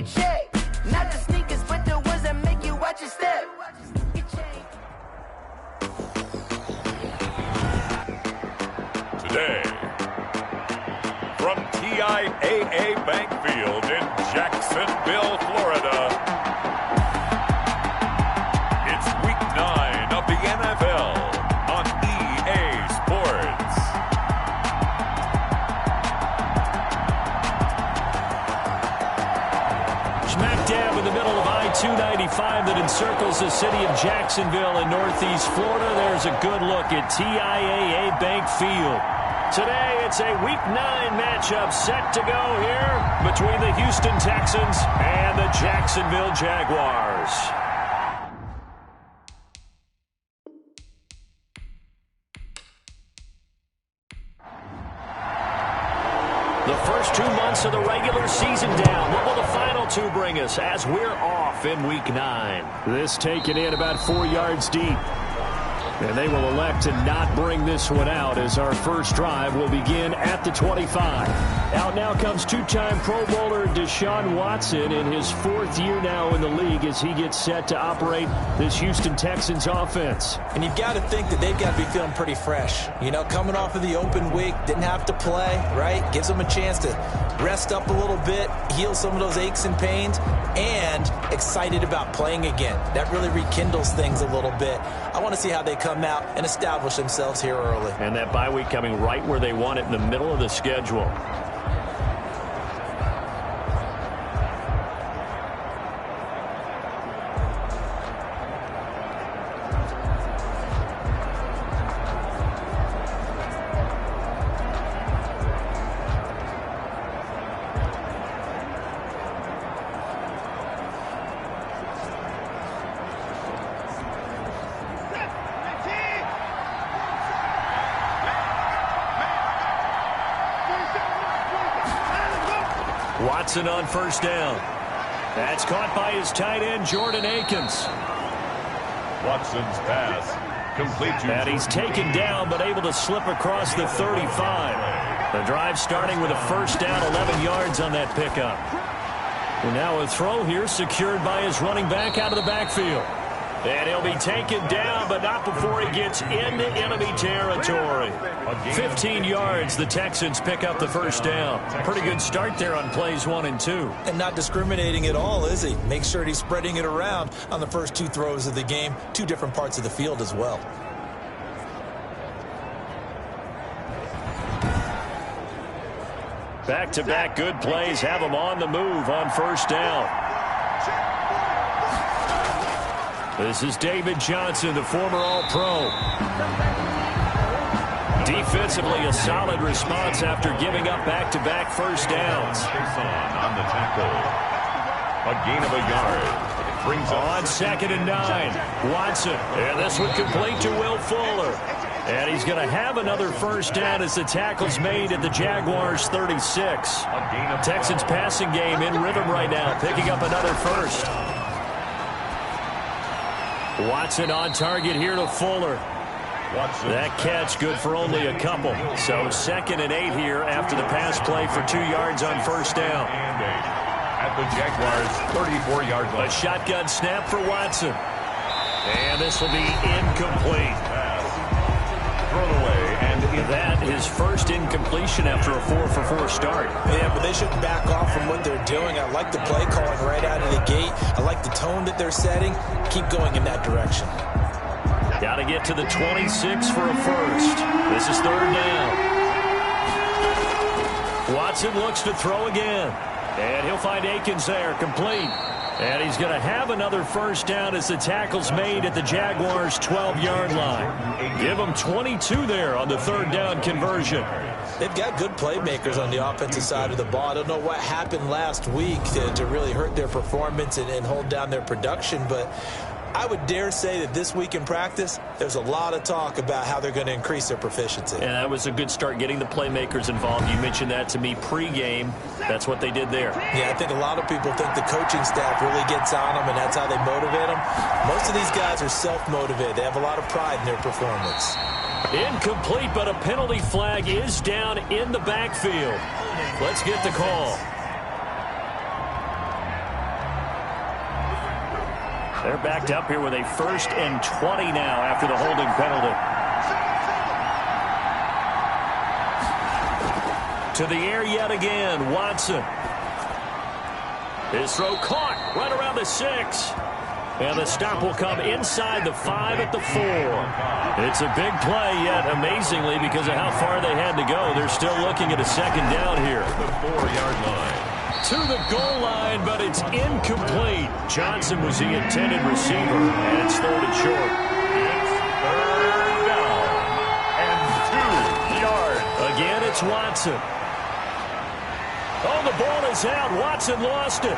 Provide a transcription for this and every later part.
your check. Not the sneakers, but the ones that make you watch your step. Today, from TIAA Bank Field in Jacksonville, Florida, it's Week 9 of the NFL on EA Sports. Smack dab in the middle of I-295 that encircles the city of Jacksonville in northeast Florida. There's a good look at TIAA Bank Field. Today, it's a Week 9 matchup set to go here between the Houston Texans and the Jacksonville Jaguars. The first 2 months of the regular season down. What will the final 2 bring us as we're off in Week 9? This taken in about 4 yards deep. And they will elect to not bring this one out as our first drive will begin at the 25. Out now comes two-time Pro Bowler Deshaun Watson in his 4th year now in the league as he gets set to operate this Houston Texans offense. And you've got to think that they've got to be feeling pretty fresh. You know, coming off of the open week, didn't have to play, right? Gives them a chance to rest up a little bit, heal some of those aches and pains, and excited about playing again. That really rekindles things a little bit. I want to see how they come out and establish themselves here early. And that bye week coming right where they want it in the middle of the schedule. Watson on first down. That's caught by his tight end, Jordan Akins. Watson's pass complete to... And he's taken down, but able to slip across the 35. The drive starting with a first down, 11 yards on that pickup. And now a throw here secured by his running back out of the backfield. And he'll be taken down, but not before he gets into enemy territory. 15 yards, the Texans pick up the first down. Pretty good start there on plays 1 and 2. And not discriminating at all, is he? Make sure he's spreading it around on the first 2 throws of the game. 2 different parts of the field as well. Back-to-back good plays have him on the move on first down. This is David Johnson, the former All-Pro. Defensively, a solid response after giving up back-to-back first downs. On the tackle. A gain of a yard. Brings on 2nd and 9. Watson. And this one complete to Will Fuller. And he's going to have another first down as the tackle's made at the Jaguars' 36. Texans passing game in rhythm right now, picking up another first. Watson on target here to Fuller. That catch good for only a couple. So 2nd and 8 here after the pass play for 2 yards on first down. At the Jaguars' 34-yard line. A shotgun snap for Watson. And this will be incomplete. Thrown away. And that his first incompletion after a 4-for-4 start. Yeah, but they shouldn't back off from what they're doing. I like the play calling right out of the gate. I like the tone that they're setting. Keep going in that direction. Got to get to the 26 for a first. This is 3rd down. Watson looks to throw again. And he'll find Akins there, complete. And he's going to have another first down as the tackle's made at the Jaguars' 12-yard line. Give them 22 there on the 3rd down conversion. They've got good playmakers on the offensive side of the ball. I don't know what happened last week to really hurt their performance and hold down their production, but I would dare say that this week in practice, there's a lot of talk about how they're going to increase their proficiency. And that was a good start, getting the playmakers involved. You mentioned that to me pregame. That's what they did there. Yeah, I think a lot of people think the coaching staff really gets on them, and that's how they motivate them. Most of these guys are self-motivated. They have a lot of pride in their performance. Incomplete, but a penalty flag is down in the backfield. Let's get the call. They're backed up here with a 1st and 20 now after the holding penalty. To the air yet again, Watson. His throw caught right around the 6. And the stop will come inside the 5 at the 4. It's a big play, yet amazingly, because of how far they had to go, they're still looking at a 2nd down here. The 4-yard line. To the goal line, but it's incomplete. Johnson was the intended receiver, and it's 3rd and short. It's 3rd down and 2 yards. Again, it's Watson. Oh, the ball is out. Watson lost it.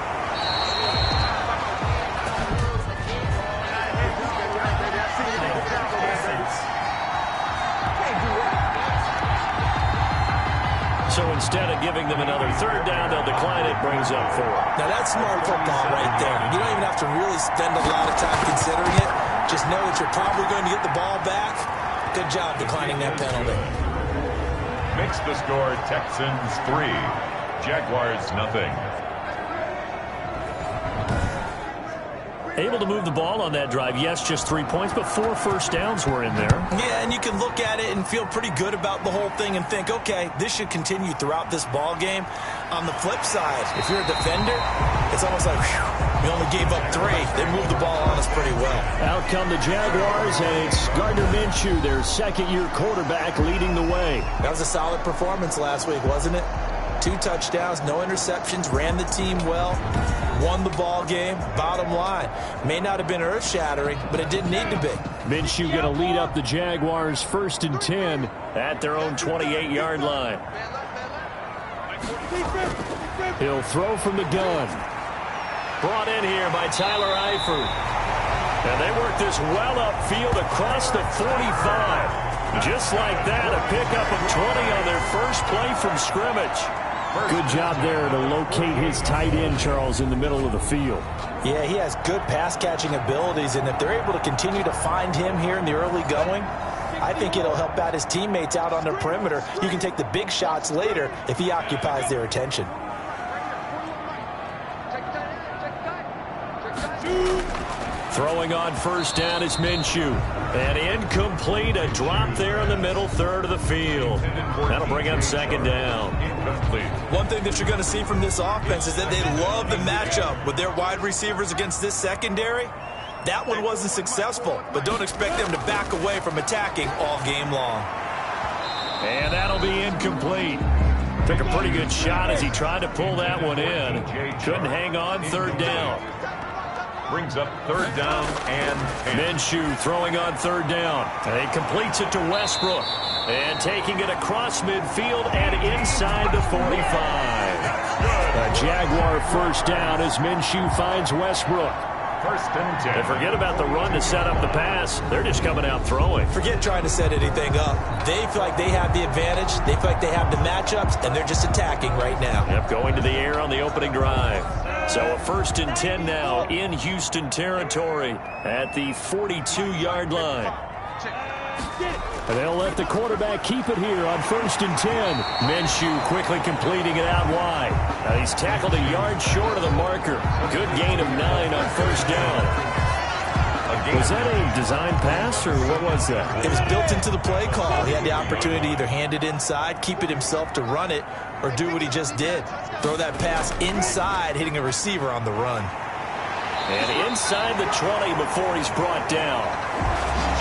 So instead of giving them another 3rd down, they'll decline it, brings up 4. Now, that's smart football right there. You don't even have to really spend a lot of time considering it. Just know that you're probably going to get the ball back. Good job declining that penalty. Makes the score Texans 3, Jaguars nothing. Able to move the ball on that drive. Yes, just 3 points, but 4 first downs were in there. Yeah, and you can look at it and feel pretty good about the whole thing and think, okay, this should continue throughout this ball game. On the flip side, if you're a defender, it's almost like, whew, we only gave up 3. They moved the ball on us pretty well. Out come the Jaguars, and it's Gardner Minshew, their 2nd-year quarterback, leading the way. That was a solid performance last week, wasn't it? 2 touchdowns, no interceptions, ran the team well, won the ball game. Bottom line, may not have been earth-shattering, but it didn't need to be. Minshew going to lead up the Jaguars 1st and 10 at their own 28-yard line. He'll throw from the gun. Brought in here by Tyler Eifert. And they work this well upfield across the 45. Just like that, a pickup of 20 on their first play from scrimmage. Good job there to locate his tight end, Charles, in the middle of the field. Yeah, he has good pass-catching abilities, and if they're able to continue to find him here in the early going, I think it'll help out his teammates out on the perimeter. You can take the big shots later if he occupies their attention. Throwing on 1st down is Minshew. And incomplete, a drop there in the middle 3rd of the field. That'll bring up 2nd down. One thing that you're going to see from this offense is that they love the matchup with their wide receivers against this secondary. That one wasn't successful, but don't expect them to back away from attacking all game long. And that'll be incomplete. Took a pretty good shot as he tried to pull that one in. Couldn't hang on, 3rd down. Brings up 3rd down and 10. Minshew throwing on 3rd down. And he completes it to Westbrook. And taking it across midfield and inside the 45. A Jaguar 1st down as Minshew finds Westbrook. 1st and 10. And forget about the run to set up the pass. They're just coming out throwing. Forget trying to set anything up. They feel like they have the advantage. They feel like they have the matchups, and they're just attacking right now. Yep, going to the air on the opening drive. So a 1st and 10 now in Houston territory at the 42-yard line. And they'll let the quarterback keep it here on 1st and 10. Minshew quickly completing it out wide. Now he's tackled a yard short of the marker. Good gain of 9 on 1st down. Was that a design pass, or what was that? It was built into the play call. He had the opportunity to either hand it inside, keep it himself to run it, or do what he just did. Throw that pass inside, hitting a receiver on the run. And inside the 20 before he's brought down.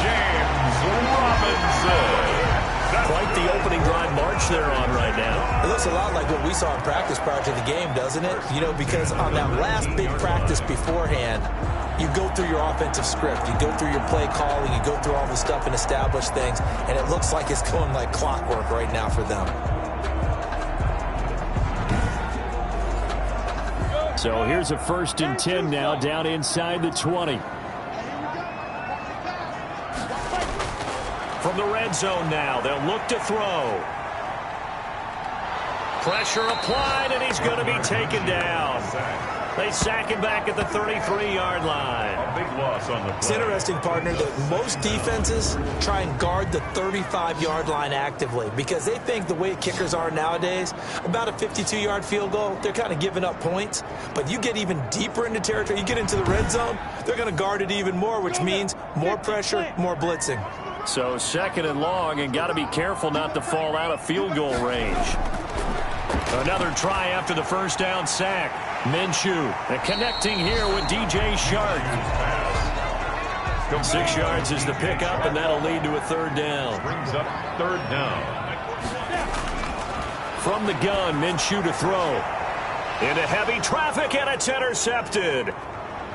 James Robinson. Quite the opening drive march they're on right now. It looks a lot like what we saw in practice prior to the game, doesn't it? You know, because on that last big practice beforehand, you go through your offensive script, you go through your play calling, you go through all the stuff and establish things, and it looks like it's going like clockwork right now for them. So here's a 1st and 10 now, down inside the 20. From the red zone now, they'll look to throw. Pressure applied, and he's going to be taken down. They sack him back at the 33-yard line. A big loss on the play. It's interesting, partner, that most defenses try and guard the 35-yard line actively because they think the way kickers are nowadays, about a 52-yard field goal, they're kind of giving up points. But you get even deeper into territory, you get into the red zone, they're going to guard it even more, which means more pressure, more blitzing. So 2nd and long, and got to be careful not to fall out of field goal range. Another try after the first down sack. Minshew connecting here with DJ Shark. 6 yards is the pickup, and that'll lead to a 3rd down. Brings up 3rd down. From the gun, Minshew to throw. Into heavy traffic, and it's intercepted.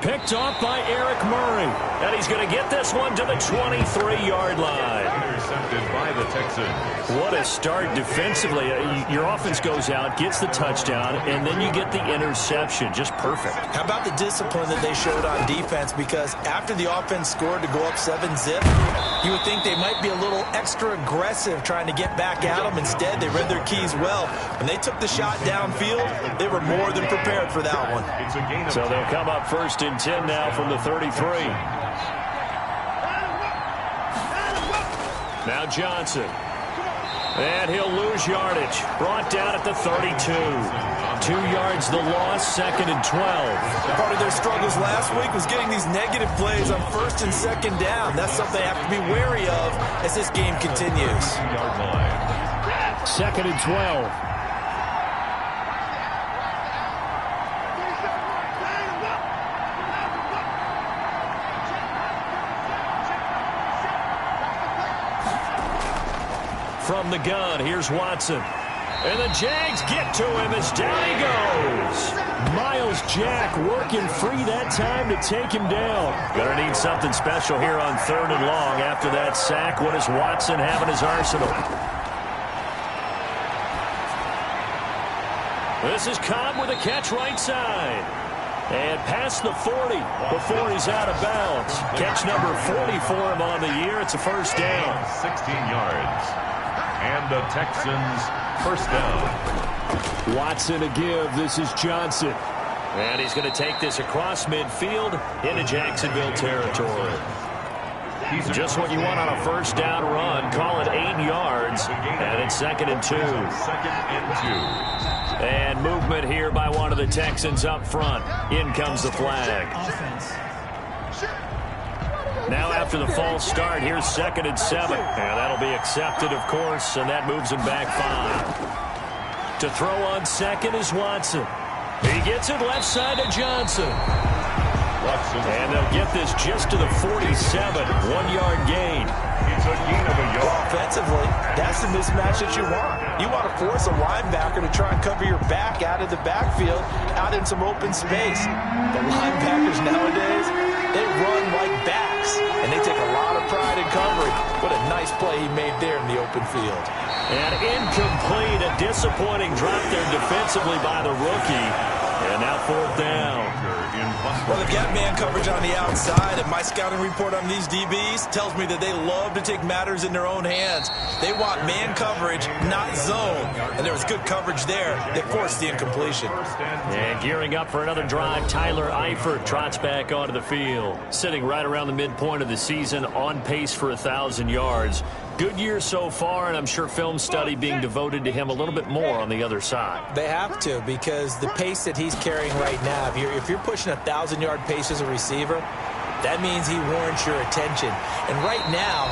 Picked off by Eric Murray. And he's going to get this one to the 23-yard line. Intercepted by the Texans. What a start defensively. Your offense goes out, gets the touchdown, and then you get the interception. Just perfect. How about the discipline that they showed on defense? Because after the offense scored to go up 7-zip, you would think they might be a little extra aggressive trying to get back at them. Instead, they read their keys well. When they took the shot downfield, they were more than prepared for that one. It's a gain of So they'll come up 1st and 10 now from the 33. Now Johnson. And he'll lose yardage. Brought down at the 32. 2 yards the loss, 2nd and 12. Part of their struggles last week was getting these negative plays on 1st and 2nd down. That's something they have to be wary of as this game continues. 2nd and 12. From the gun, here's Watson. And the Jags get to him as down he goes. Miles Jack working free that time to take him down. Gonna need something special here on 3rd and long after that sack. What does Watson have in his arsenal? This is Cobb with a catch right side. And past the 40 before he's out of bounds. Catch number 40 for him on the year. It's a 1st down. 16 yards. And the Texans 1st down. Watson a give. This is Johnson. And he's going to take this across midfield into Jacksonville territory. Just what you want on a 1st down run. Call it 8 yards. And it's 2nd and 2. 2nd and 2. And movement here by one of the Texans up front. In comes the flag. Now after the false start, here's 2nd and 7. And that'll be accepted, of course, and that moves him back 5. To throw on 2nd is Watson. He gets it left side to Johnson. And they'll get this just to the 47. 1-yard gain. It's a gain of a yard. Offensively, that's the mismatch that you want. You want to force a linebacker to try and cover your back out of the backfield, out in some open space. The linebackers nowadays, they run like backs, and they take a lot of pride in covering. What a nice play he made there in the open field. And incomplete, a disappointing drop there defensively by the rookie. And now 4th down. Well, they've got man coverage on the outside, and my scouting report on these DBs tells me that they love to take matters in their own hands. They want man coverage, not zone. And there was good coverage there that forced the incompletion. And gearing up for another drive, Tyler Eifert trots back onto the field. Sitting right around the midpoint of the season, on pace for 1,000 yards. Good year so far, and I'm sure film study being devoted to him a little bit more on the other side. They have to, because the pace that he's carrying right now, if you're pushing 1,000-yard pace as a receiver, that means he warrants your attention. And right now,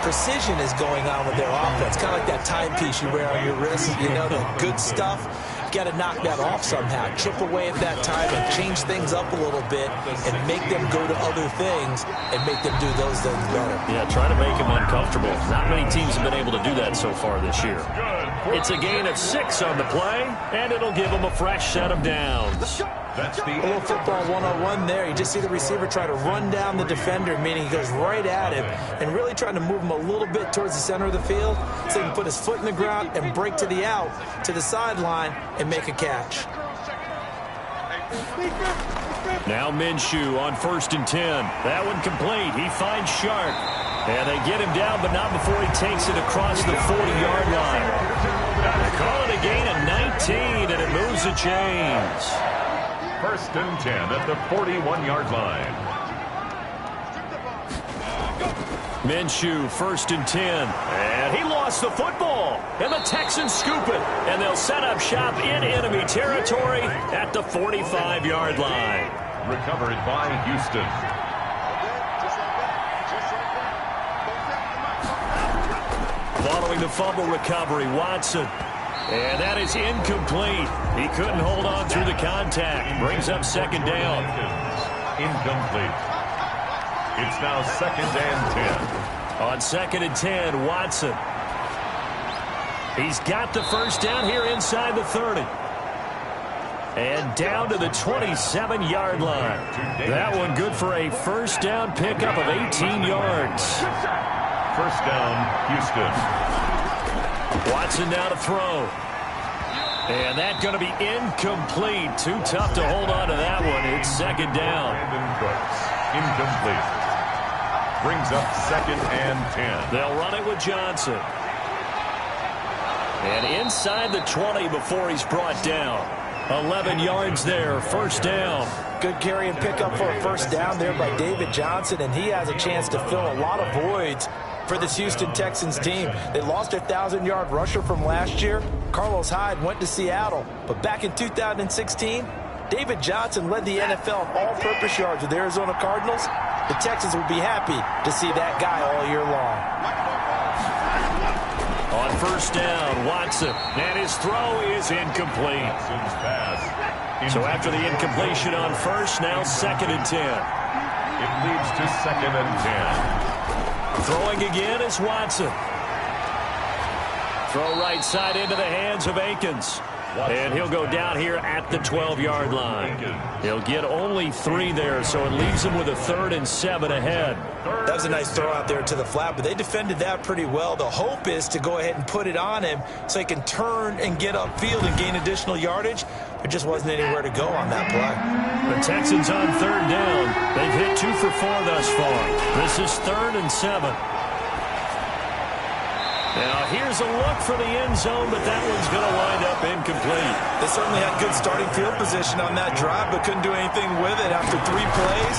precision is going on with their offense, kind of like that timepiece you wear on your wrist, you know, the good stuff. Got to knock that off somehow, chip away at that time and change things up a little bit and make them go to other things and make them do those things better. Yeah, try to make them uncomfortable. Not many teams have been able to do that so far this year. It's a gain of 6 on the play, and it'll give them a fresh set of downs. That's the A little football 101 there. You just see the receiver try to run down the defender, meaning he goes right at him and really trying to move him a little bit towards the center of the field so he can put his foot in the ground and break to the out, to the sideline, and make a catch. Now Minshew on 1st and 10. That one complete. He finds Sharp. And they get him down, but not before he takes it across the 40-yard line. They call it a gain of 19, and it moves the chains. First and 10 at the 41-yard line. Minshew, first and 10. And he lost the football. And the Texans scoop it. And they'll set up shop in enemy territory at the 45-yard line. Recovered by Houston. Following the fumble recovery, Watson. And that is incomplete. He couldn't hold on through the contact. Brings up second down. Incomplete. It's now second and 10. On second and 10, Watson. He's got the first down here inside the 30. And down to the 27-yard line. That one good for a first down pickup of 18 yards. First down, Houston. Watson now to throw. And that's going to be incomplete. Too tough to hold on to that one. It's second down. Brandon Cooks. Incomplete. Brings up second and 10. They'll run it with Johnson. And inside the 20 before he's brought down. 11 yards there, first down. Good carry and pickup for a first down there by David Johnson, and he has a chance to fill a lot of voids for this Houston Texans team. They lost their 1,000-yard rusher from last year. Carlos Hyde went to Seattle, but back in 2016, David Johnson led the NFL in all-purpose yards with the Arizona Cardinals. The Texans will be happy to see that guy all year long. On first down, Watson, and his throw is incomplete. So after the incompletion on first, now second and 10. It leads to second and 10. Throwing again is Watson. Throw right side into the hands of Akins. And he'll go down here at the 12-yard line. He'll get only 3 there, so it leaves him with a 3rd and 7 ahead. That was a nice throw out there to the flat, but they defended that pretty well. The hope is to go ahead and put it on him so he can turn and get upfield and gain additional yardage. There just wasn't anywhere to go on that play. The Texans on 3rd down. They've hit 2 for 4 thus far. This is 3rd and 7. Now, here's a look for the end zone, but that one's going to wind up incomplete. They certainly had good starting field position on that drive, but couldn't do anything with it after 3 plays.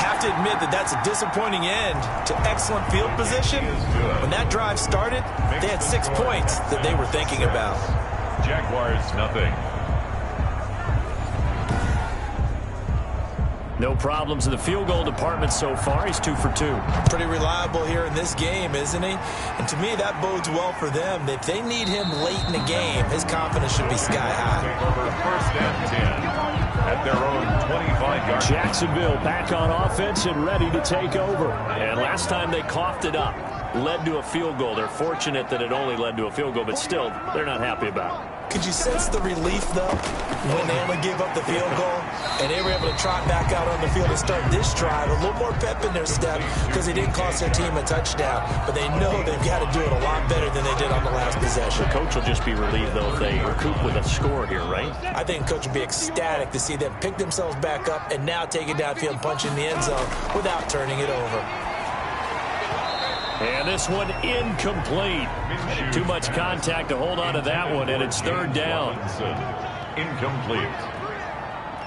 Have to admit that that's a disappointing end to excellent field position. When that drive started, they had 6 points that they were thinking about. Jaguars, nothing. No problems in the field goal department so far. He's 2 for 2. Pretty reliable here in this game, isn't he? And to me, that bodes well for them. If they need him late in the game, his confidence should be sky high. Over first and 10 at their own 25-yard. Jacksonville back on offense and ready to take over. And last time they coughed it up. Led to a field goal. They're fortunate that it only led to a field goal, but still, they're not happy about it. Could you sense the relief, though, when they only gave up the field goal and they were able to trot back out on the field and start this drive? A little more pep in their step because they didn't cost their team a touchdown, but they know they've got to do it a lot better than they did on the last possession. The coach will just be relieved, though, if they recoup with a score here, right? I think the coach will be ecstatic to see them pick themselves back up and now take it downfield and punch in the end zone without turning it over. And this one incomplete. Too much contact to hold on to that one, and it's 3rd down. Incomplete.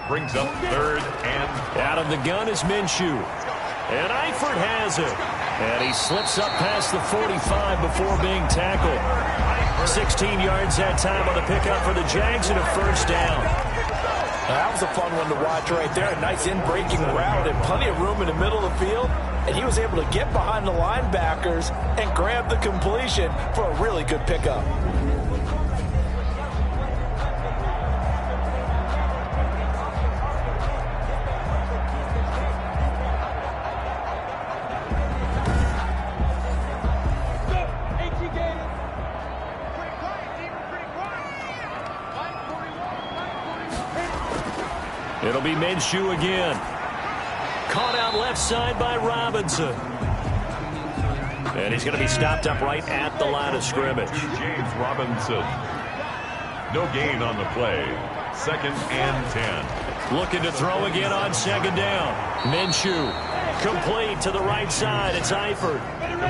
Brings up 3rd and... Out of the gun is Minshew. And Eifert has it. And he slips up past the 45 before being tackled. 16 yards that time on the pickup for the Jags and a first down. That was a fun one to watch right there. A nice in-breaking route and plenty of room in the middle of the field. And he was able to get behind the linebackers and grab the completion for a really good pickup. It'll be Minshew again. Caught out left side by Robinson. And he's going to be stopped up right at the line of scrimmage. James Robinson. No gain on the play. 2nd and 10. Looking to throw again on 2nd down. Minshew complete to the right side. It's Eifert.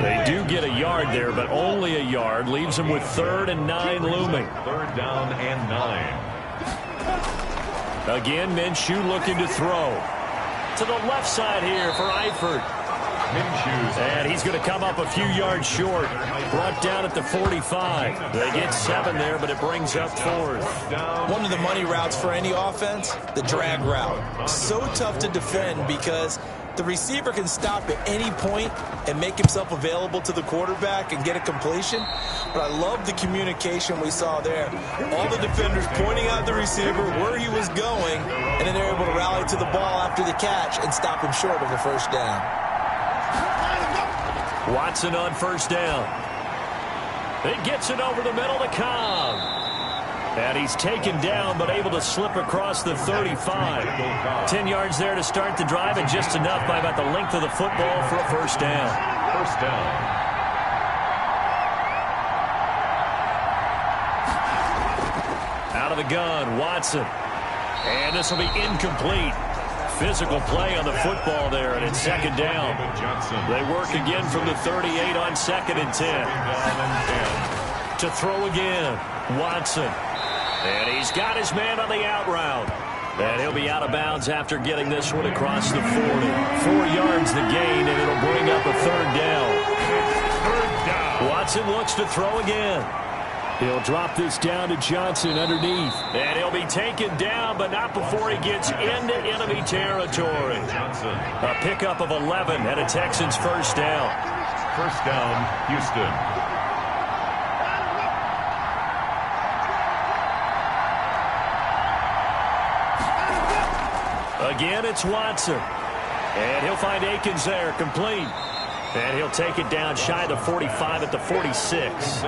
They do get a yard there, but only a yard. Leaves them with 3rd and 9 looming. 3rd down and 9. Again, Minshew looking to throw. To the left side here for Eifert. And he's going to come up a few yards short. Brought down at the 45. They get 7 there, but it brings up 4th. One of the money routes for any offense, the drag route. So tough to defend because the receiver can stop at any point and make himself available to the quarterback and get a completion. But I love the communication we saw there. All the defenders pointing out the receiver where he was going, and then they're able to rally to the ball after the catch and stop him short of a first down. Watson on first down. It gets it over the middle to Cobb. And he's taken down, but able to slip across the 35. 10 yards there to start the drive, and just enough by about the length of the football for a first down. First down. Out of the gun, Watson. And this will be incomplete. Physical play on the football there, and it's second down. They work again from the 38 on 2nd and 10. To throw again, Watson. And he's got his man on the out route. And he'll be out of bounds after getting this one across the 40. 4 yards the gain, and it'll bring up a third down. Watson looks to throw again. He'll drop this down to Johnson underneath. And he'll be taken down, but not before he gets into enemy territory. A pickup of 11 and a Texans first down. First down, Houston. Again, it's Watson. And he'll find Akins there, complete. And he'll take it down shy of the 45 at the 46.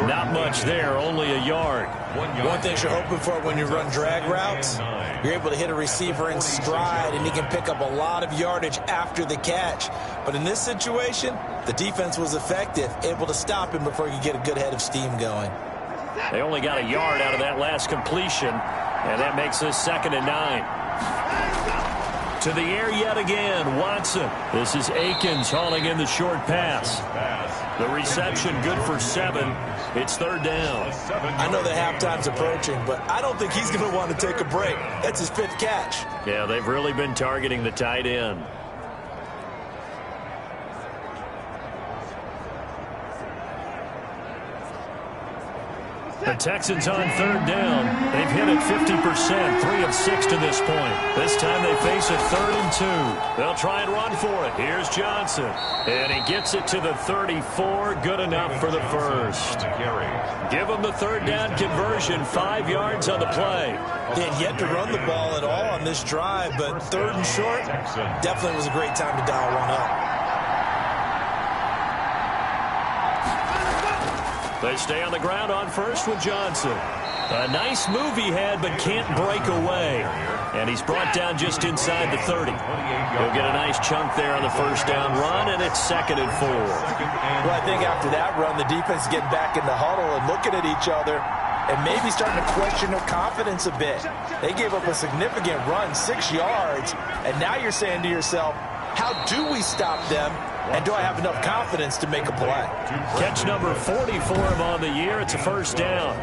Not much there, only a yard. One thing you're hoping for when you run drag routes, you're able to hit a receiver in stride, and he can pick up a lot of yardage after the catch. But in this situation, the defense was effective, able to stop him before he could get a good head of steam going. They only got a yard out of that last completion, and that makes this 2nd and 9. To the air yet again, Watson. This is Akins hauling in the short pass. The reception good for 7. It's third down. I know that halftime's approaching, but I don't think he's going to want to take a break. That's his 5th catch. Yeah, they've really been targeting the tight end. The Texans on third down. They've hit it 50%, 3 of 6 to this point. This time they face a 3rd and 2. They'll try and run for it. Here's Johnson. And he gets it to the 34. Good enough for the first. Give them the third down conversion. 5 yards on the play. They had yet to run the ball at all on this drive, but 3rd and short definitely was a great time to dial one up. They stay on the ground on first with Johnson. A nice move he had, but can't break away. And he's brought down just inside the 30. He'll get a nice chunk there on the first down run, and it's 2nd and 4. Well, I think after that run, the defense is getting back in the huddle and looking at each other and maybe starting to question their confidence a bit. They gave up a significant run, 6 yards, and now you're saying to yourself, how do we stop them? And do I have enough confidence to make a play? Catch number 40 for him on the year. It's a first down.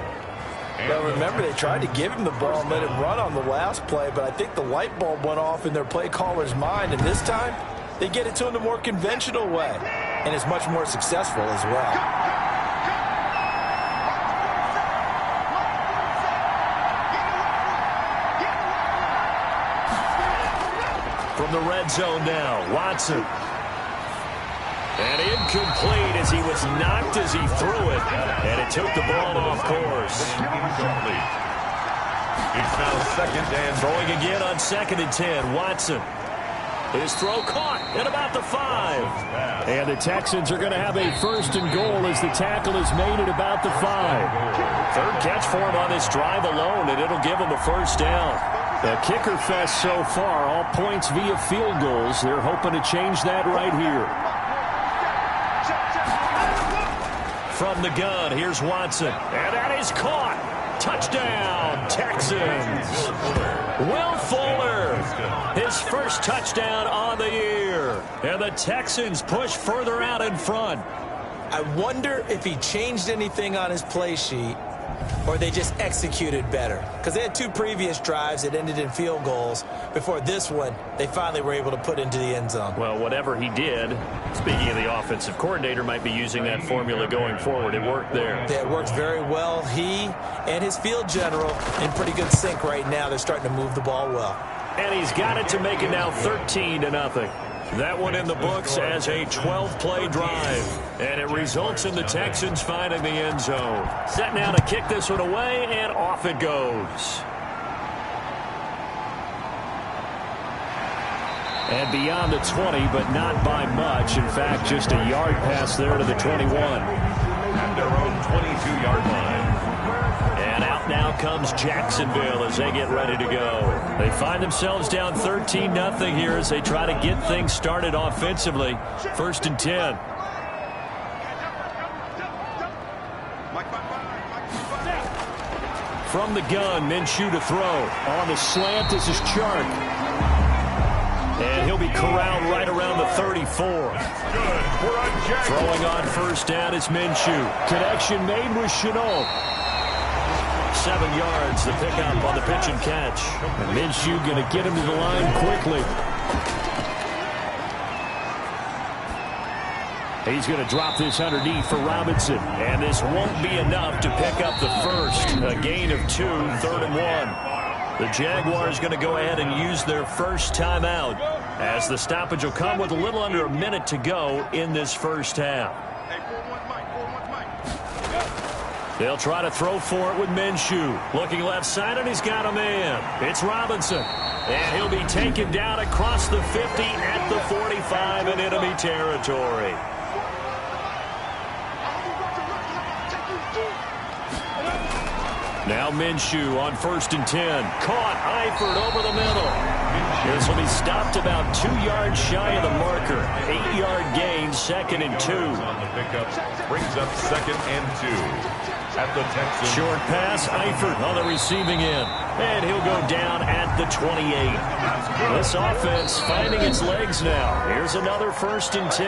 Well, remember, they tried to give him the ball and let him run on the last play, but I think the light bulb went off in their play caller's mind, and this time they get it to him the more conventional way, and it's much more successful as well. From the red zone now, Watson. And incomplete as he was knocked as he threw it. And it took the ball off course. It's now 2nd and throwing again on 2nd and 10. Watson. His throw caught at about the 5. And the Texans are going to have a 1st and goal as the tackle is made at about the 5. 3rd catch for him on this drive alone, and it'll give him a first down. The kicker fest so far, all points via field goals. They're hoping to change that right here. From the gun, here's Watson. And that is caught. Touchdown, Texans. Will Fuller, his first touchdown on the year. And the Texans push further out in front. I wonder if he changed anything on his play sheet or they just executed better? Because they had 2 previous drives that ended in field goals. Before this one, they finally were able to put into the end zone. Well, whatever he did, speaking of the offensive coordinator, might be using that formula going forward. It worked there. Yeah, it worked very well. He and his field general in pretty good sync right now. They're starting to move the ball well. And he's got it to make it now 13-0. That one in the books as a 12-play drive. And it results in the Texans finding the end zone. Set now to kick this one away, and off it goes. And beyond the 20, but not by much. In fact, just a yard pass there to the 21. At their own 22-yard line. And out now comes Jacksonville as they get ready to go. They find themselves down 13-0 here as they try to get things started offensively. 1st and 10. From the gun, Minshew to throw. On the slant, this is Chark. And he'll be corralled right around the 34. Throwing on 1st down is Minshew. Connection made with Chenault. 7 yards, the pickup on the pitch and catch. And Minshew going to get him to the line quickly. He's going to drop this underneath for Robinson. And this won't be enough to pick up the first. A gain of 2, 3rd and 1. The Jaguars going to go ahead and use their first timeout as the stoppage will come with a little under a minute to go in this first half. They'll try to throw for it with Minshew. Looking left side, and he's got a man. It's Robinson. And he'll be taken down across the 50 at the 45 in enemy territory. Now Minshew on 1st and 10. Caught Eifert over the middle. This will be stopped about 2 yards shy of the marker. 8-yard gain, 2nd and 2. On the pickup, brings up 2nd and 2. At the Texans. Short pass, Eifert on the receiving end. And he'll go down at the 28. This offense finding its legs now. Here's another 1st and 10.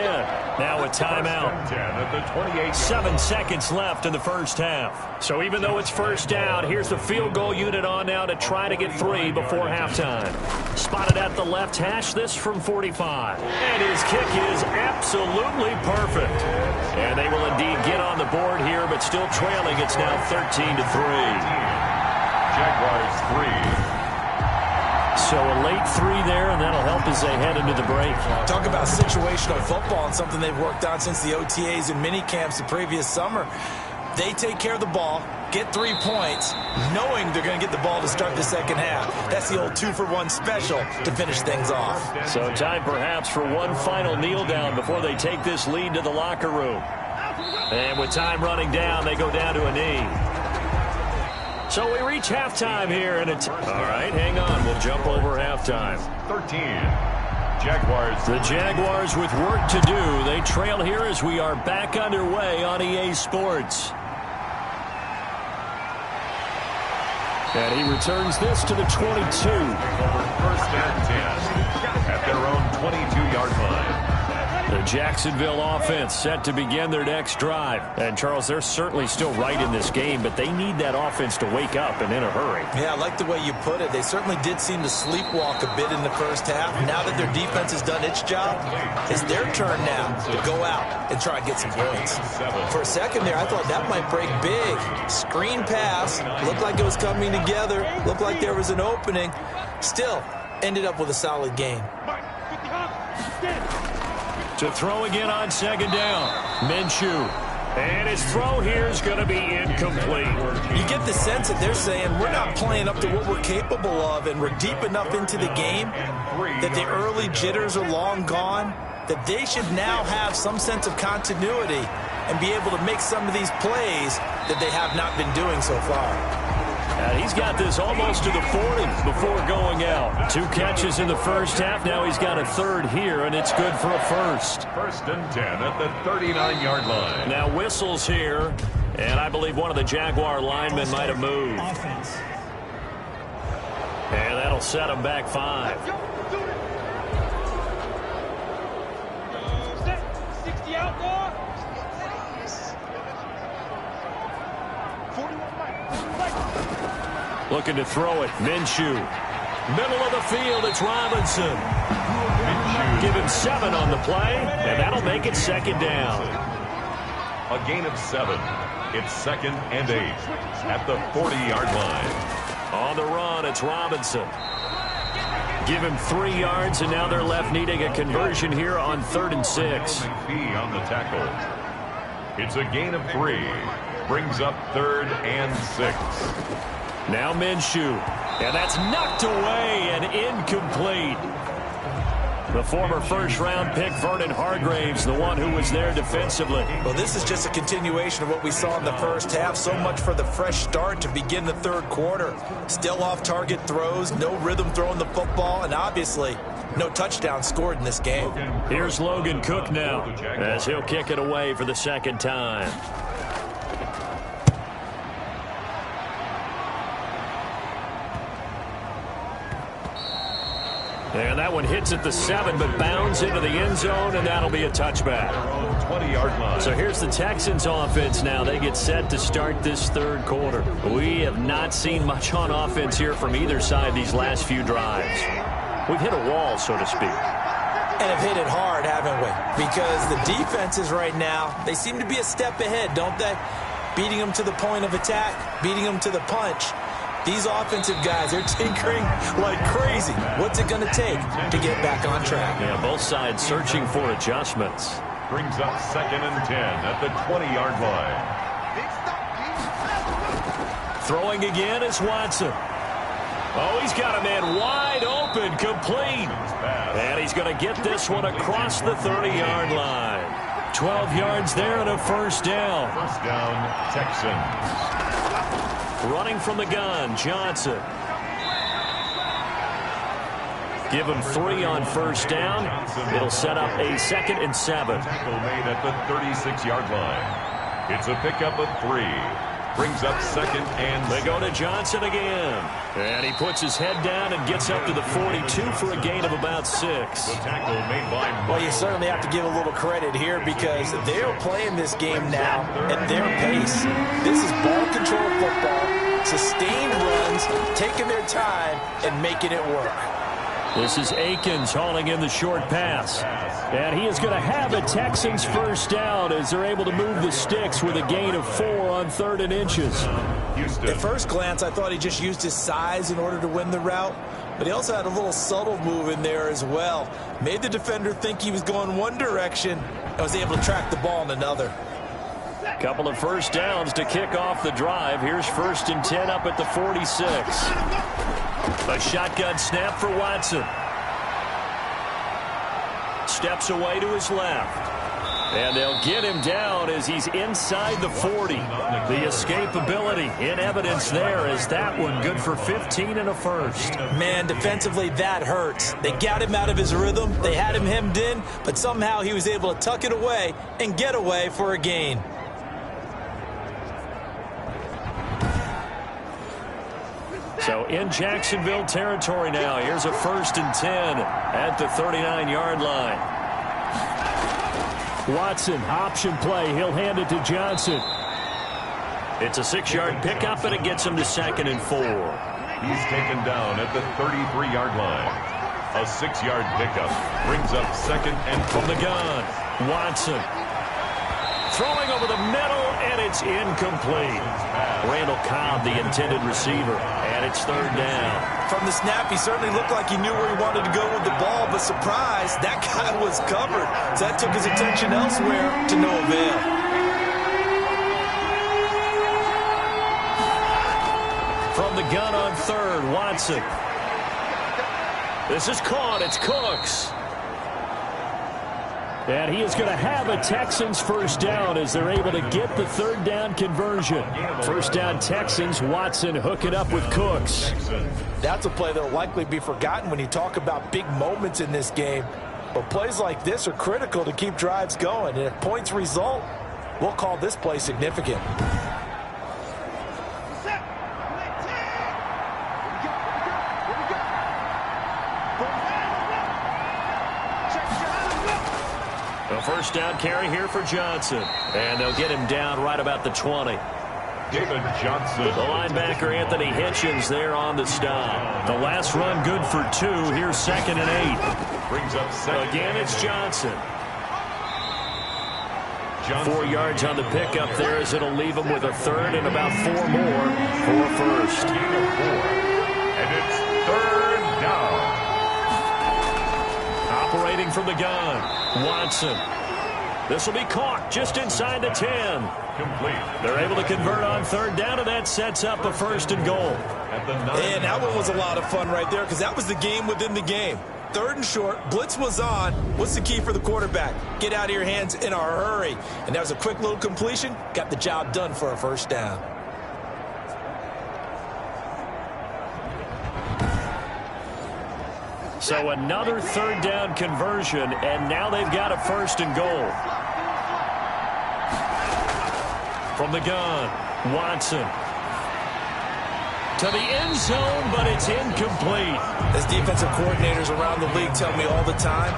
Now a timeout. 7 seconds left in the first half. So even though it's 1st down, here's the field goal unit on now to try to get 3 before halftime. Spotted at the left hash, this from 45. And his kick is absolutely perfect. And they will indeed get on the board here, but still trailing. It's now 13-3. Jaguars 3. So a late 3 there, and that'll help as they head into the break. Talk about situational football and something they've worked on since the OTAs and mini camps the previous summer. They take care of the ball, get 3 points, knowing they're going to get the ball to start the second half. That's the old 2-for-1 special to finish things off. So time perhaps for one final kneel down before they take this lead to the locker room. And with time running down, they go down to a knee. So we reach halftime here, and it's... All right, hang on. We'll jump over halftime. 13. Jaguars. The Jaguars with work to do. They trail here as we are back underway on EA Sports. And he returns this to the 22. 1st and 10. At their own 22-yard line. The Jacksonville offense set to begin their next drive. And, Charles, they're certainly still right in this game, but they need that offense to wake up and in a hurry. Yeah, I like the way you put it. They certainly did seem to sleepwalk a bit in the first half. Now that their defense has done its job, it's their turn now to go out and try and get some points. For a second there, I thought that might break big. Screen pass. Looked like it was coming together. Looked like there was an opening. Still, ended up with a solid game. To throw again on 2nd down. Minshew. And his throw here is going to be incomplete. You get the sense that they're saying we're not playing up to what we're capable of, and we're deep enough into the game that the early jitters are long gone, that they should now have some sense of continuity and be able to make some of these plays that they have not been doing so far. And he's got this almost to the 40 before going out. 2 catches in the first half. Now he's got a 3rd here, and it's good for a 1st. 1st and 10 at the 39-yard line. Now whistles here, and I believe one of the Jaguar linemen might have moved. And that'll set him back 5. 60 out there. 41 Mike. Looking to throw it. Minshew. Middle of the field, it's Robinson. Give him 7 on the play, and that'll make it second down. A gain of 7. It's 2nd and 8 at the 40-yard line. On the run, it's Robinson. Give him 3 yards, and now they're left needing a conversion here on 3rd and 6. On the tackle. It's a gain of 3. Brings up 3rd and 6. Now Minshew. And that's knocked away and incomplete. The former first-round pick, Vernon Hargreaves, the one who was there defensively. Well, this is just a continuation of what we saw in the first half. So much for the fresh start to begin the 3rd quarter. Still off-target throws, no rhythm throwing the football, and obviously no touchdown scored in this game. Here's Logan Cook now as he'll kick it away for the 2nd time. And that one hits at the 7, but bounds into the end zone, and that'll be a touchback. 20-yard line. So here's the Texans offense now. They get set to start this 3rd quarter. We have not seen much on offense here from either side these last few drives. We've hit a wall, so to speak. And have hit it hard, haven't we? Because the defenses right now, they seem to be a step ahead, don't they? Beating them to the point of attack, beating them to the punch. These offensive guys, they're tinkering like crazy. What's it going to take to get back on track? Yeah, both sides searching for adjustments. Brings up 2nd and 10 at the 20-yard line. Throwing again is Watson. Oh, he's got a man wide open, complete. And he's going to get this one across the 30-yard line. 12 yards there and a 1st down. 1st down, Texans. Running from the gun, Johnson. Give him 3 on 1st down. It'll set up a 2nd and 7. Tackle made at the 36-yard line. It's a pickup of 3. Brings up 2nd and 6. They go to Johnson again. And he puts his head down and gets up to the 42 for a gain of about 6. The tackle made by Well, you certainly have to give a little credit here because they're playing this game now at their pace. This is ball control football, sustained runs, taking their time and making it work. This is Akins hauling in the short pass. And he is going to have a Texans 1st down as they're able to move the sticks with a gain of 4 on 3rd and inches. At first glance, I thought he just used his size in order to win the route, but he also had a little subtle move in there as well. Made the defender think he was going one direction and was able to track the ball in another. Couple of 1st downs to kick off the drive. Here's 1st and 10 up at the 46. A shotgun snap for Watson. Steps away to his left. And they'll get him down as he's inside the 40. The escapability in evidence there as that one good for 15 and a 1st. Man, defensively, that hurts. They got him out of his rhythm. They had him hemmed in, but somehow he was able to tuck it away and get away for a gain. So in Jacksonville territory now. Here's a 1st and 10 at the 39-yard line. Watson, option play. He'll hand it to Johnson. It's a 6-yard pickup, and it gets him to 2nd and 4. He's taken down at the 33-yard line. A 6-yard pickup brings up 2nd and from the gun. Watson throwing over the middle, and it's incomplete. Randall Cobb, the intended receiver, and it's 3rd down. From the snap, he certainly looked like he knew where he wanted to go with the ball, but surprise, that guy was covered. So that took his attention elsewhere to no avail. From the gun on 3rd, Watson. This is caught. It's Cooks. And he is going to have a Texans 1st down as they're able to get the 3rd down conversion. 1st down Texans, Watson hooking up with Cooks. That's a play that will likely be forgotten when you talk about big moments in this game. But plays like this are critical to keep drives going. And if points result, we'll call this play significant. A 1st down carry here for Johnson. And they'll get him down right about the 20. David Johnson. The linebacker, Anthony Hitchens, there on the stop. The last run good for 2. Here's 2nd and 8. Brings up second. Again, it's Johnson. 4 yards on the pickup there as it'll leave him with a 3rd and about 4 more for a first. Gain of 4. And it's 3rd down. Operating from the gun, Watson. This will be caught just inside the 10. Complete. They're able to convert on 3rd down, and that sets up a 1st and goal. At the 9. And that one was a lot of fun right there because that was the game within the game. 3rd and short, blitz was on. What's the key for the quarterback? Get out of your hands in a hurry. And that was a quick little completion. Got the job done for a 1st down. So another 3rd down conversion, and now they've got a 1st and goal. From the gun, Watson. To the end zone, but it's incomplete. As defensive coordinators around the league tell me all the time,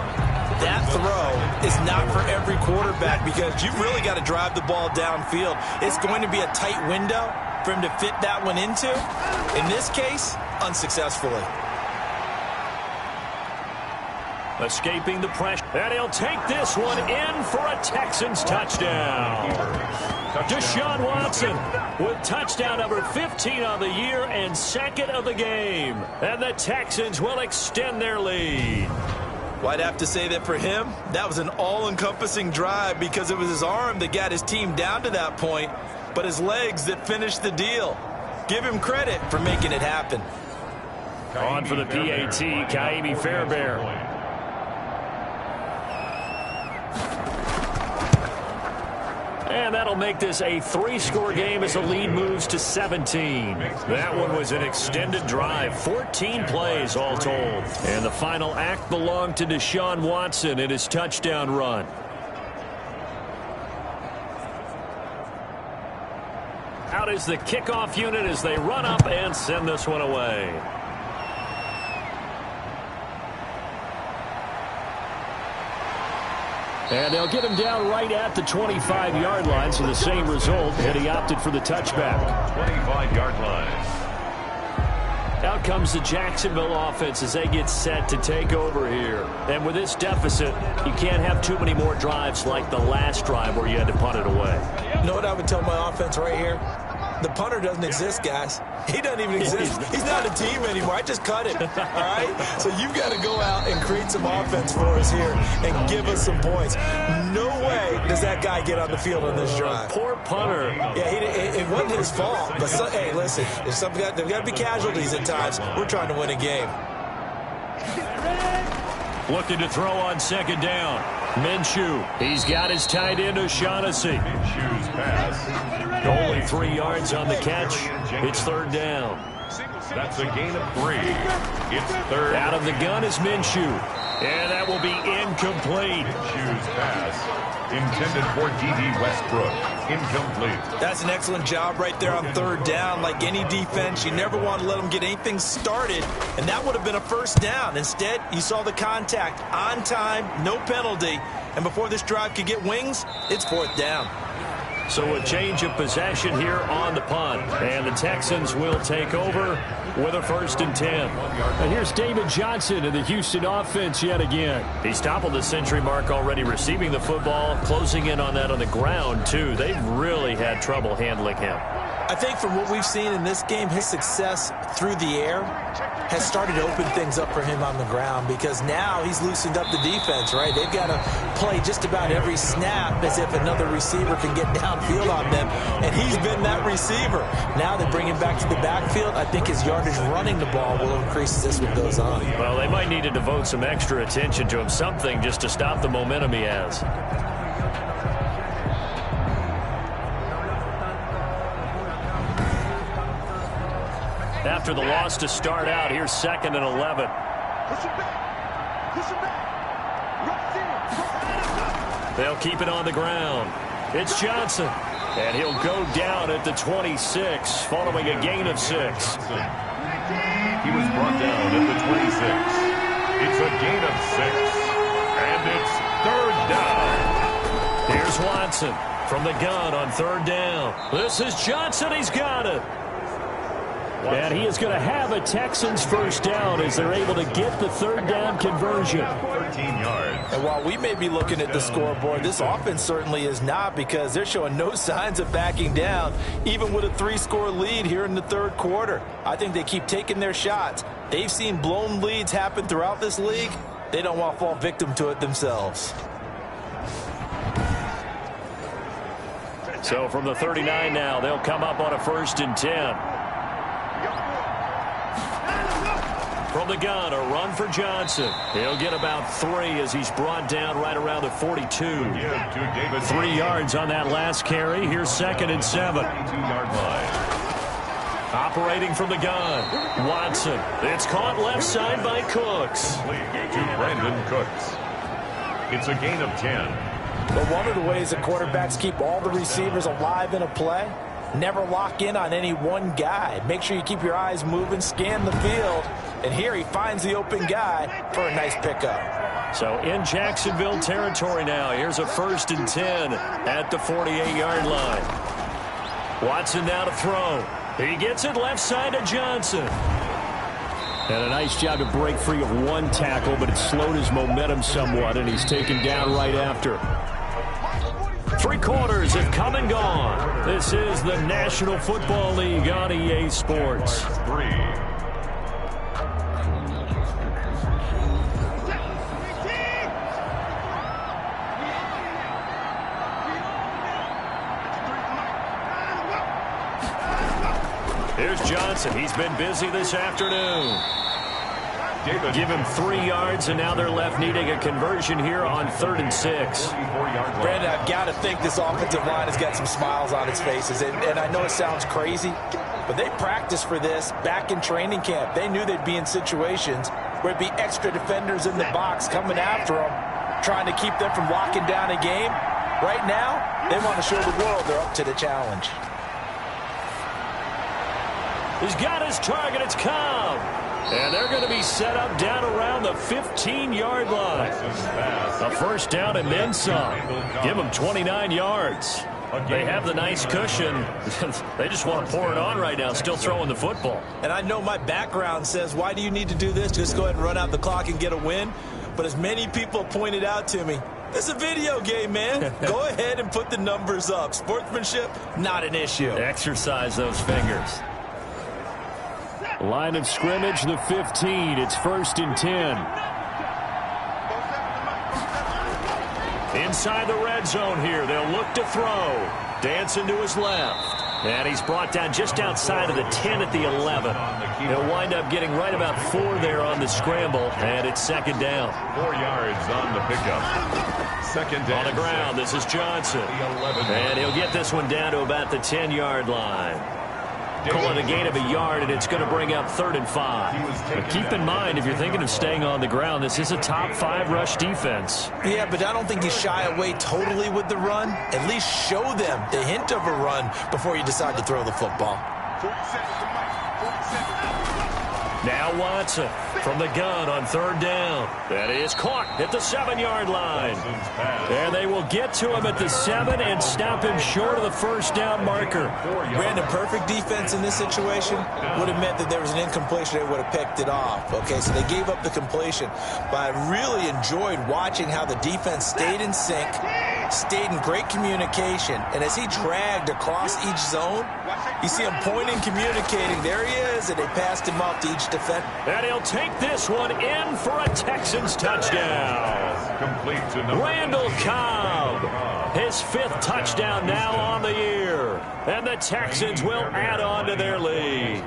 that throw is not for every quarterback because you've really got to drive the ball downfield. It's going to be a tight window for him to fit that one into. In this case, unsuccessfully. Escaping the pressure. And he'll take this one in for a Texans touchdown. Deshaun Watson with touchdown number 15 on the year and 2nd of the game. And the Texans will extend their lead. Well, I'd have to say that for him, that was an all-encompassing drive because it was his arm that got his team down to that point, but his legs that finished the deal. Give him credit for making it happen. On for the PAT, Kaimi Fairbairn. And that'll make this a 3-score game as the lead moves to 17. That one was an extended drive, 14 plays all told. And the final act belonged to Deshaun Watson in his touchdown run. Out is the kickoff unit as they run up and send this one away. And they'll get him down right at the 25-yard line, so the same result, and he opted for the touchback. 25-yard line. Out comes the Jacksonville offense as they get set to take over here. And with this deficit, you can't have too many more drives like the last drive where you had to punt it away. You know what I would tell my offense right here? The punter doesn't exist, guys. He doesn't even exist. He's not a team anymore. I just cut him, all right? So you've got to go out and create some offense for us here and give us some points. No way does that guy get on the field on this drive. Poor punter. Yeah, it wasn't his fault. But, hey, listen, there's got to be casualties at times. We're trying to win a game. Looking to throw on 2nd down. Minshew. He's got his tight end, O'Shaughnessy. Minshew's pass. Only 3 yards on the catch. It's 3rd down. That's a gain of 3. It's 3rd. Out of the gun is Minshew. And that will be incomplete. Minshew's pass intended for D.D. Westbrook. Incomplete. That's an excellent job right there on 3rd down. Like any defense, you never want to let them get anything started, and that would have been a 1st down. Instead, you saw the contact on time, no penalty, and before this drive could get wings, it's 4th down. So a change of possession here on the punt. And the Texans will take over with a 1st and 10. And here's David Johnson in the Houston offense yet again. He's toppled the century mark already receiving the football, closing in on that on the ground, too. They've really had trouble handling him. I think from what we've seen in this game, his success through the air has started to open things up for him on the ground because now he's loosened up the defense, right? They've got to play just about every snap as if another receiver can get downfield on them, and he's been that receiver. Now they bring him back to the backfield. I think his yardage running the ball will increase as this one goes on. Well, they might need to devote some extra attention to him, something just to stop the momentum he has. After the loss to start out, here's 2nd and 11. They'll keep it on the ground. It's Johnson, and he'll go down at the 26 following a gain of 6. He was brought down at the 26. It's a gain of 6, and it's 3rd down. Here's Watson. From the gun on third down. This is Johnson. He's got it. And he is going to have a Texans first down as they're able to get the third down conversion. 13 yards. And while we may be looking at the scoreboard, this offense certainly is not, because they're showing no signs of backing down, even with a 3-score lead here in the third quarter. I think they keep taking their shots. They've seen blown leads happen throughout this league. They don't want to fall victim to it themselves. So from the 39 now, they'll come up on a 1st and 10. From the gun, a run for Johnson. He'll get about 3 as he's brought down right around the 42. 3 yards on that last carry. Here's 2nd and 7. 22-yard line. Operating from the gun, Watson. It's caught left side by Cooks. To Brandon Cooks. It's a gain of 10. But one of the ways that quarterbacks keep all the receivers alive in a play, never lock in on any one guy. Make sure you keep your eyes moving, scan the field. And here he finds the open guy for a nice pickup. So in Jacksonville territory now. Here's a 1st and 10 at the 48-yard line. Watson now to throw. He gets it left side to Johnson. And a nice job to break free of one tackle, but it slowed his momentum somewhat, and he's taken down right after. 3 quarters have come and gone. This is the National Football League on EA Sports. 3. Here's Johnson. He's been busy this afternoon. Give him 3 yards, and now they're left needing a conversion here on 3rd and 6. Brandon, I've got to think this offensive line has got some smiles on its faces. And I know it sounds crazy, but they practiced for this back in training camp. They knew they'd be in situations where it'd be extra defenders in the box coming after them, trying to keep them from locking down a game. Right now, they want to show the world they're up to the challenge. He's got his target. It's Cobb. And they're going to be set up down around the 15-yard line. A first down and then some. Give them 29 yards. They have the nice cushion. They just want to pour it on right now, still throwing the football. And I know my background says, why do you need to do this? Just go ahead and run out the clock and get a win. But as many people pointed out to me, this is a video game, man. Go ahead and put the numbers up. Sportsmanship, not an issue. Exercise those fingers. Line of scrimmage, the 15. It's 1st and 10. Inside the red zone here. They'll look to throw. Dancing to his left. And he's brought down just outside of the 10 at the 11. He'll wind up getting right about 4 there on the scramble. And it's 2nd down. 4 yards on the pickup. 2nd down. On the ground, this is Johnson. And he'll get this one down to about the 10-yard line. Calling a gain of a yard, and it's going to bring up 3rd and 5. But keep in mind, if you're thinking of staying on the ground, this is a top 5 rush defense. Yeah, but I don't think you shy away totally with the run. At least show them the hint of a run before you decide to throw the football. Now Watson from the gun on 3rd down. That is caught at the 7-yard line. And they will get to him at the 7 and stop him short of the first down marker. Brandon, perfect defense in this situation would have meant that there was an incompletion. They would have picked it off. Okay, so they gave up the completion. But I really enjoyed watching how the defense stayed in sync, stayed in great communication. And as he dragged across each zone, you see him pointing, communicating. There he is, and they passed him off to each defender. And he'll take this one in for a Texans touchdown. Complete to Randall Cobb, his 5th touchdown now on the year. And the Texans will add on to their lead.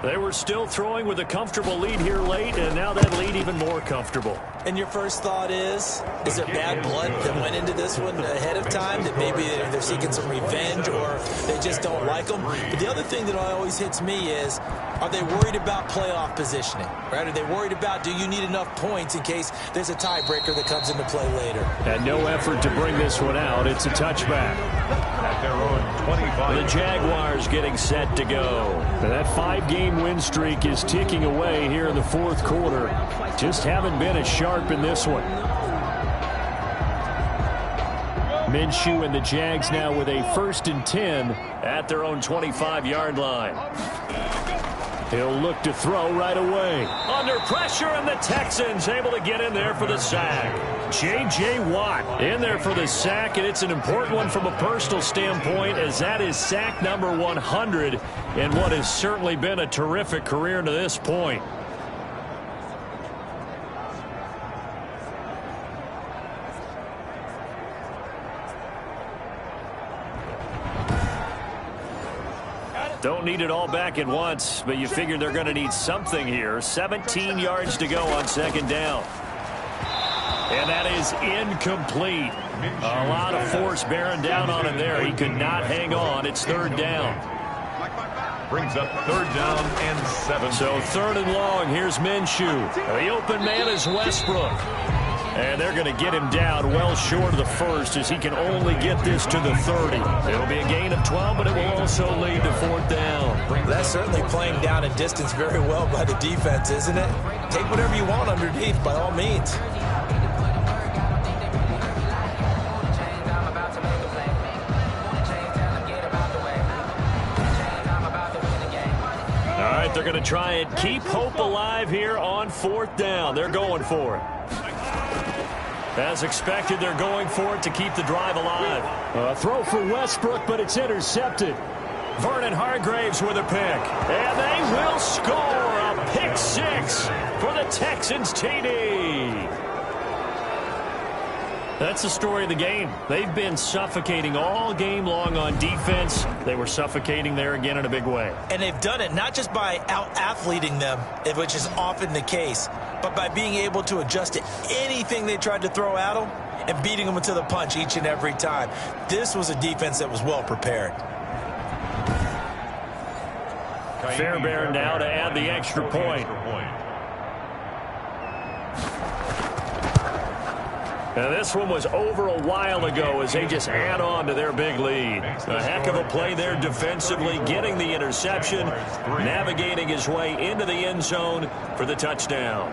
They were still throwing with a comfortable lead here late, and now that lead even more comfortable. And your first thought is it bad blood that went into this one ahead of time, that maybe they're seeking some revenge or they just don't like them? But the other thing that always hits me is, are they worried about playoff positioning? Right? Are they worried about, do you need enough points in case there's a tiebreaker that comes into play later? And no effort to bring this one out. It's a touchback. At their own 25. The Jaguars getting set to go. And that 5-game win streak is ticking away here in the 4th quarter. Just haven't been as sharp in this one. Minshew and the Jags now with a 1st and 10 at their own 25-yard line. He'll look to throw right away. Under pressure, and the Texans able to get in there for the sack. J.J. Watt in there for the sack, and it's an important one from a personal standpoint, as that is sack number 100 in what has certainly been a terrific career to this point. Don't need it all back at once, but you figure they're going to need something here. 17 yards to go on 2nd down. And that is incomplete. A lot of force bearing down on him there. He could not hang on. It's 3rd down. Brings up 3rd down and 7. So 3rd and long. Here's Minshew. The open man is Westbrook. And they're going to get him down well short of the 1st, as he can only get this to the 30. It'll be a gain of 12, but it will also lead to 4th down. That's certainly playing down a distance very well by the defense, isn't it? Take whatever you want underneath, by all means. All right, they're going to try and keep hope alive here on 4th down. They're going for it. As expected, they're going for it to keep the drive alive. A throw for Westbrook, but it's intercepted. Vernon Hargraves with a pick. And they will score a pick 6 for the Texans TD. That's the story of the game. They've been suffocating all game long on defense. They were suffocating there again in a big way. And they've done it not just by out-athleting them, which is often the case, but by being able to adjust to anything they tried to throw at them and beating them to the punch each and every time. This was a defense that was well prepared. Fairbairn now to add the extra point. Now this one was over a while ago as they just add on to their big lead. A heck of a play there defensively, getting the interception, navigating his way into the end zone for the touchdown.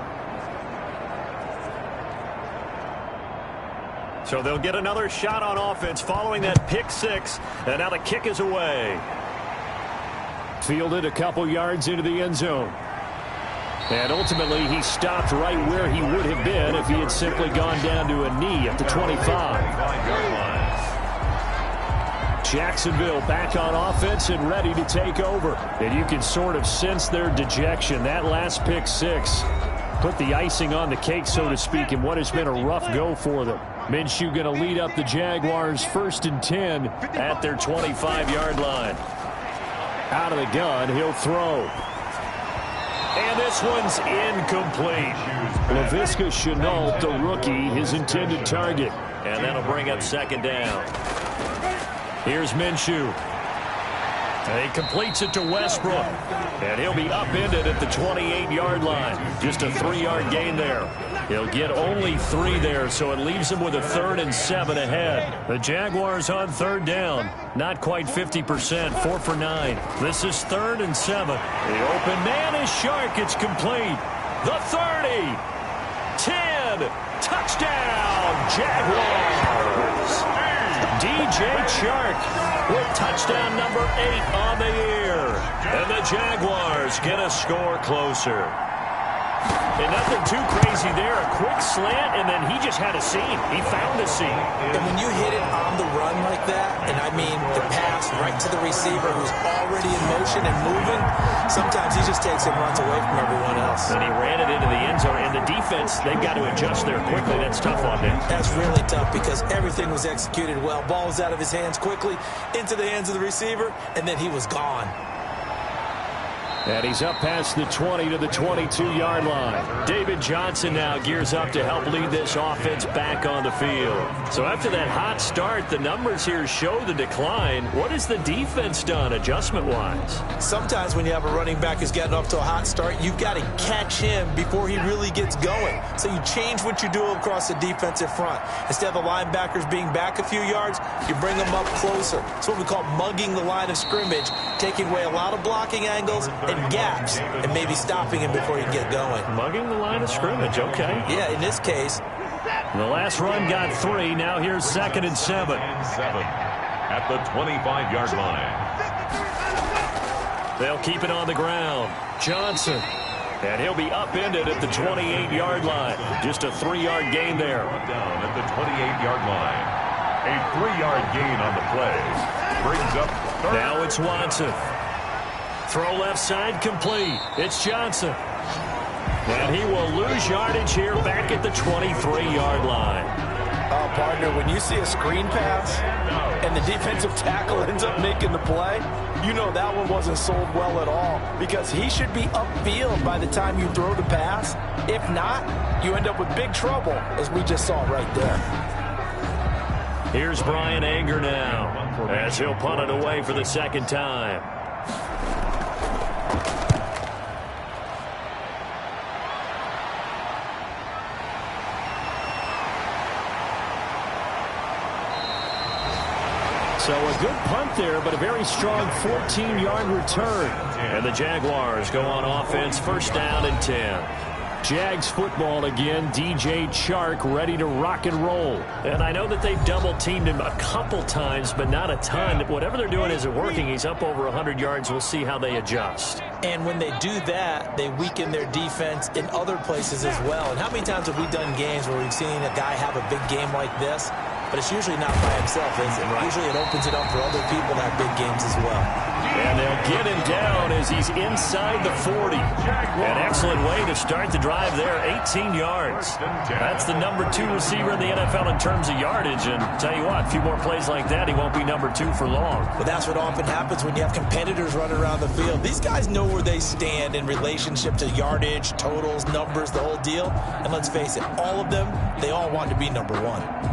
So they'll get another shot on offense following that pick 6, and now the kick is away. Fielded a couple yards into the end zone. And ultimately, he stopped right where he would have been if he had simply gone down to a knee at the 25. Jacksonville back on offense and ready to take over. And you can sort of sense their dejection. That last pick 6 put the icing on the cake, so to speak, in what has been a rough go for them. Minshew going to lead up the Jaguars 1st and 10 at their 25-yard line. Out of the gun, he'll throw. And this one's incomplete. Laviska Shenault, the rookie, his intended target. And that'll bring up 2nd down. Here's Minshew. And he completes it to Westbrook. And he'll be upended at the 28-yard line. Just a 3-yard gain there. He'll get only 3 there, so it leaves him with a 3rd and 7 ahead. The Jaguars on 3rd down. Not quite 50%, 4 for 9. This is 3rd and 7. The open man is Shark. It's complete. The 30. 10. Touchdown, Jaguars. DJ Chark with touchdown number 8 on the year. And the Jaguars get a score closer. And nothing too crazy there. A quick slant, and then he just had a seam. He found a seam. And when you hit it on the run like that, and I mean the pass right to the receiver who's already in motion and moving, sometimes he just takes it and runs away from everyone else. And he ran it into the end zone. And the defense, they've got to adjust there quickly. That's tough on them. That's really tough because everything was executed well. Ball was out of his hands quickly, into the hands of the receiver, and then he was gone. And he's up past the 20 to the 22-yard line. David Johnson now gears up to help lead this offense back on the field. So after that hot start, the numbers here show the decline. What has the defense done adjustment-wise? Sometimes when you have a running back who's getting off to a hot start, you've got to catch him before he really gets going. So you change what you do across the defensive front. Instead of the linebackers being back a few yards, you bring them up closer. It's what we call mugging the line of scrimmage, taking away a lot of blocking angles and gaps, and maybe stopping him before he can get going. Mugging the line of scrimmage, okay. Yeah, in this case, The last run got 3. Now here's 2nd and 7. At the 25-yard line. They'll keep it on the ground. Johnson. And he'll be upended at the 28-yard line. Just a 3-yard gain there. Down at the 28-yard line. A 3-yard gain on the play. Brings up 3rd. Now it's Watson. Throw left side complete. It's Johnson. And he will lose yardage here back at the 23-yard line. Partner, when you see a screen pass and the defensive tackle ends up making the play, you know that one wasn't sold well at all, because he should be upfield by the time you throw the pass. If not, you end up with big trouble, as we just saw right there. Here's Brian Anger now, as he'll punt it away for the 2nd time. So a good punt there, but a very strong 14-yard return. And the Jaguars go on offense, 1st down and 10. Jags football again. DJ Chark ready to rock and roll. And I know that they've double-teamed him a couple times, but not a ton. Whatever they're doing isn't working. He's up over 100 yards. We'll see how they adjust. And when they do that, they weaken their defense in other places as well. And how many times have we done games where we've seen a guy have a big game like this? But it's usually not by himself, is it? Right. Usually it opens it up for other people to have big games as well. And they'll get him down as he's inside the 40. An excellent way to start the drive there, 18 yards. That's the number 2 receiver in the NFL in terms of yardage. And tell you what, a few more plays like that, he won't be number 2 for long. But that's what often happens when you have competitors running around the field. These guys know where they stand in relationship to yardage, totals, numbers, the whole deal. And let's face it, all of them, they all want to be number 1.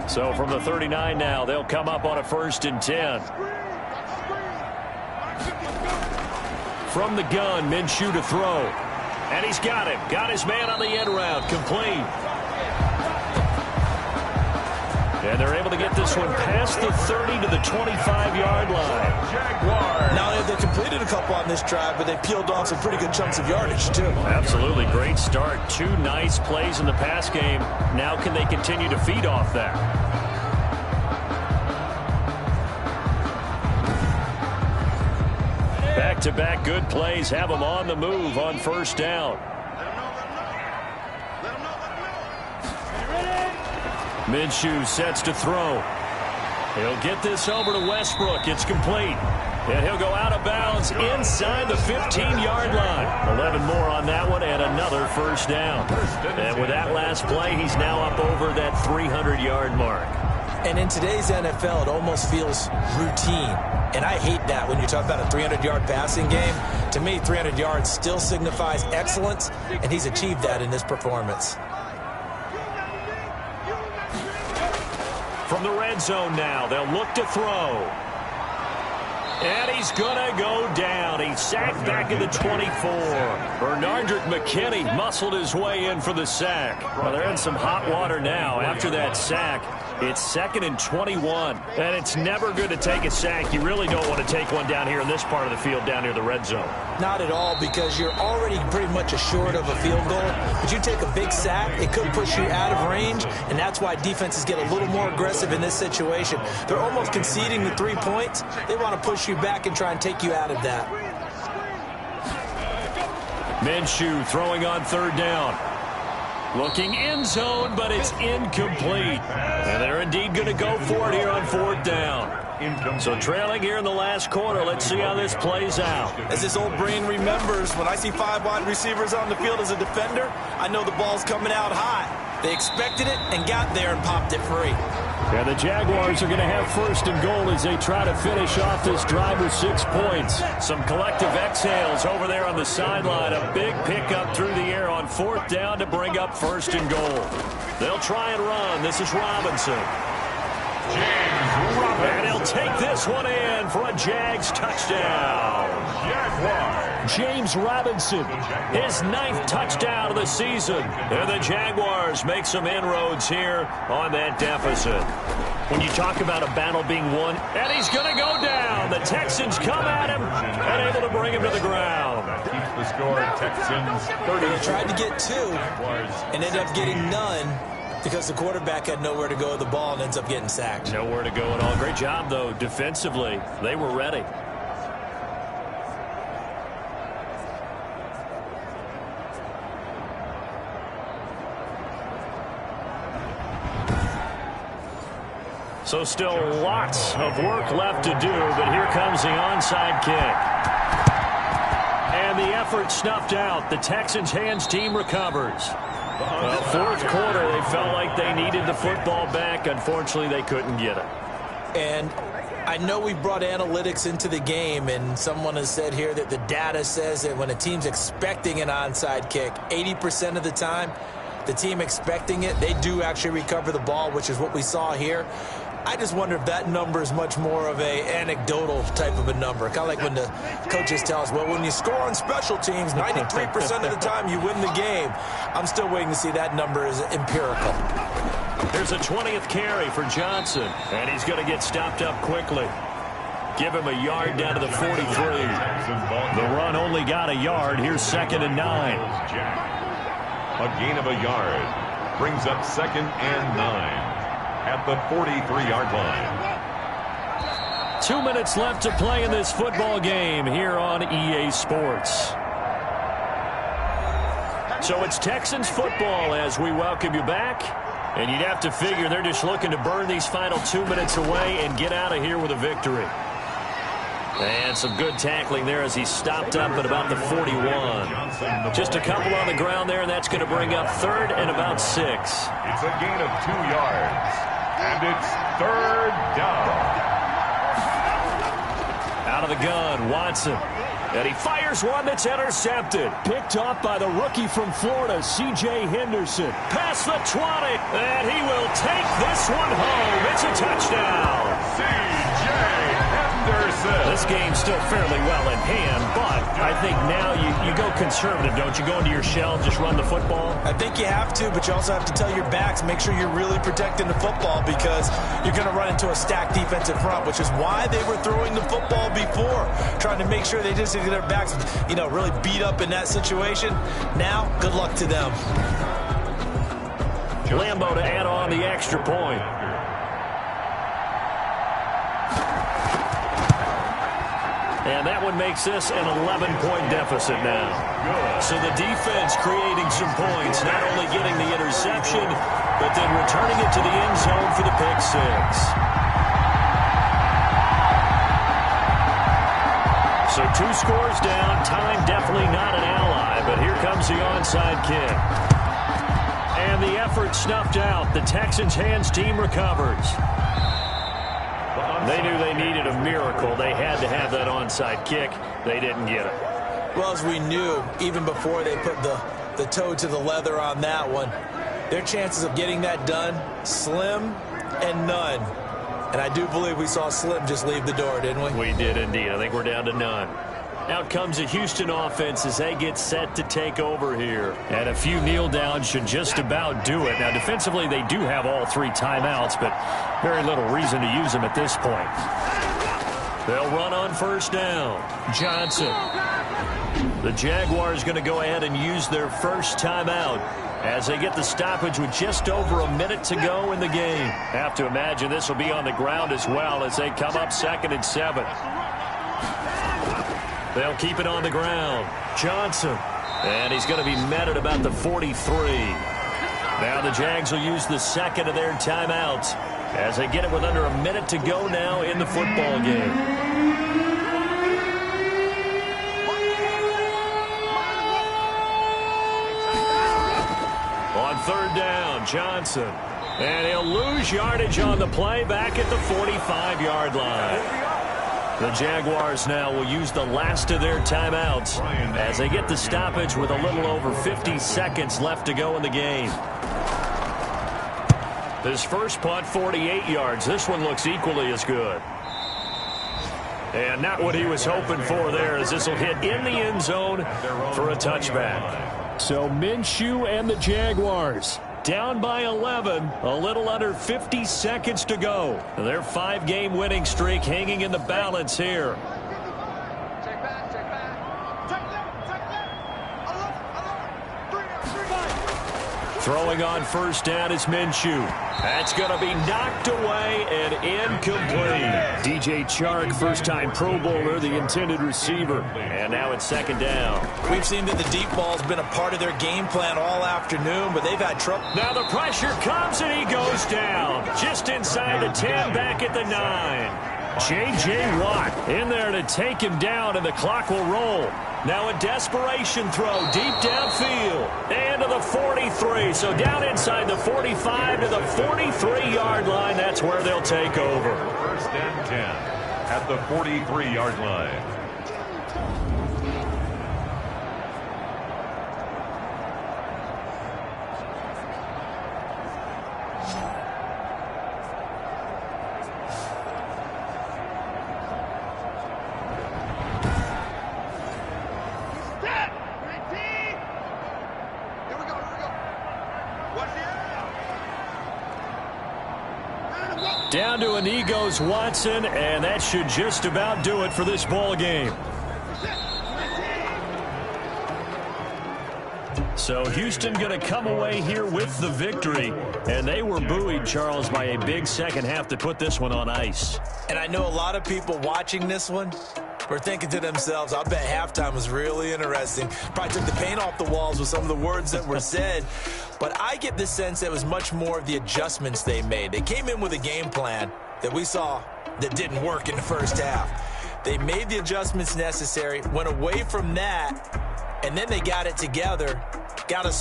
So from the 39 now, they'll come up on a 1st and 10. From the gun, Minshew to throw. And he's got him. Got his man on the end route. Complete. And they're able to get this one past the 30 to the 25-yard line. Jaguars. Now, they completed a couple on this drive, but they peeled off some pretty good chunks of yardage, too. Absolutely. Great start. 2 nice plays in the pass game. Now can they continue to feed off that? Back-to-back good plays have them on the move on 1st down. Minshew sets to throw. He'll get this over to Westbrook. It's complete. And he'll go out of bounds inside the 15-yard line. 11 more on that one and another 1st down. And with that last play, he's now up over that 300-yard mark. And in today's NFL, it almost feels routine. And I hate that when you talk about a 300-yard passing game. To me, 300 yards still signifies excellence, and he's achieved that in this performance. From the red zone now, they'll look to throw. And he's going to go down. He's sacked back at the 24. Bernardrick McKinney muscled his way in for the sack. Well, they're in some hot water now after that sack. It's 2nd and 21. And it's never good to take a sack. You really don't want to take one down here in this part of the field down near the red zone. Not at all, because you're already pretty much assured of a field goal. But you take a big sack, it could push you out of range, and that's why defenses get a little more aggressive in this situation. They're almost conceding the 3 points. They want to push you back and try and take you out of that. Minshew throwing on 3rd down. Looking end zone, but it's incomplete. And they're indeed going to go for it here on 4th down. So trailing here in the last quarter. Let's see how this plays out. As this old brain remembers, when I see 5 wide receivers on the field as a defender, I know the ball's coming out high. They expected it and got there and popped it free. And the Jaguars are going to have 1st and goal as they try to finish off this drive with 6 points. Some collective exhales over there on the sideline. A big pickup through the air on 4th down to bring up 1st and goal. They'll try and run. This is Robinson. And he'll take this one in for a Jags touchdown. James Robinson, his 9th touchdown of the season. And the Jaguars make some inroads here on that deficit. when you talk about a battle being won. And he's going to go down. The Texans come at him and able to bring him to the ground. That keeps the score. Texans 30. They tried to get 2 and ended up getting none because the quarterback had nowhere to go with the ball and ends up getting sacked. Nowhere to go at all. Great job, though, defensively. They were ready. So still lots of work left to do, but here comes the onside kick. And the effort snuffed out. The Texans' hands team recovers. Well, fourth quarter, they felt like they needed the football back. Unfortunately, they couldn't get it. And I know we brought analytics into the game, and someone has said here that the data says that when a team's expecting an onside kick, 80% of the time, the team expecting it, they do actually recover the ball, which is what we saw here. I just wonder if that number is much more of a anecdotal type of a number. Kind of like when the coaches tell us, well, when you score on special teams, 93% of the time you win the game. I'm still waiting to see that number is empirical. There's a 20th carry for Johnson, and he's going to get stopped up quickly. Give him a yard down to the 43. The run only got a yard. Here's 2nd and 9. A gain of a yard brings up 2nd and 9. At the 43-yard line. 2 minutes left to play in this football game here on EA Sports. So it's Texans football as we welcome you back. And you'd have to figure they're just looking to burn these final 2 minutes away and get out of here with a victory. And some good tackling there as he stopped up at about the 41. Just a couple on the ground there, and that's going to bring up 3rd and about 6. It's a gain of 2 yards. And it's 3rd down. Out of the gun, Watson. And he fires one that's intercepted. Picked off by the rookie from Florida, C.J. Henderson. Past the 20. And he will take this one home. It's a touchdown. C.J. Henderson. This game's still fairly well in hand, but I think now you go conservative, don't you? Go into your shell, just run the football. I think you have to, but you also have to tell your backs, make sure you're really protecting the football because you're going to run into a stacked defensive front, which is why they were throwing the football before, trying to make sure they just get their backs, really beat up in that situation. Now, good luck to them. Lambo to add on the extra point. And that one makes this an 11-point deficit now. So the defense creating some points, not only getting the interception, but then returning it to the end zone for the pick 6. So 2 scores down. Time definitely not an ally, but here comes the onside kick. And the effort snuffed out. The Texans' hands team recovers. They knew they needed a miracle. They had to have that onside kick. They didn't get it. Well, as we knew, even before they put the toe to the leather on that one, their chances of getting that done, slim and none. And I do believe we saw Slim just leave the door, didn't we? We did indeed. I think we're down to none. Out comes the Houston offense as they get set to take over here. And a few kneel downs should just about do it. Now, defensively, they do have all 3 timeouts, but very little reason to use them at this point. They'll run on 1st down. Johnson. The Jaguars going to go ahead and use their first timeout as they get the stoppage with just over a minute to go in the game. Have to imagine this will be on the ground as well as they come up 2nd and 7. They'll keep it on the ground. Johnson. And he's going to be met at about the 43. Now the Jags will use the 2nd of their timeouts as they get it with under a minute to go now in the football game. On 3rd down, Johnson. And he'll lose yardage on the play back at the 45-yard line. The Jaguars now will use the last of their timeouts as they get the stoppage with a little over 50 seconds left to go in the game. His first punt, 48 yards. This one looks equally as good. And not what he was hoping for there, as this will hit in the end zone for a touchback. So Minshew and the Jaguars down by 11. A little under 50 seconds to go. Their 5-game winning streak hanging in the balance here. Throwing on first down is Minshew. That's going to be knocked away and incomplete. DJ Chark, first-time Pro Bowler, the intended receiver. And now it's second down. We've seen that the deep ball's been a part of their game plan all afternoon, but they've had trouble. Now the pressure comes and he goes down. Just inside the 10, back at the 9. J.J. Watt in there to take him down, and the clock will roll. Now a desperation throw deep downfield and to the 43. So down inside the 45 to the 43-yard line. That's where they'll take over. First and 10 at the 43-yard line. Down to an Egos Watson, and that should just about do it for this ball game. So Houston going to come away here with the victory, and they were buoyed, Charles, by a big second half to put this one on ice. And I know a lot of people watching this one were thinking to themselves, I bet halftime was really interesting. Probably took the paint off the walls with some of the words that were said. But I get the sense that it was much more of the adjustments they made. They came in with a game plan that we saw that didn't work in the first half. They made the adjustments necessary, went away from that, and then they got it together, got a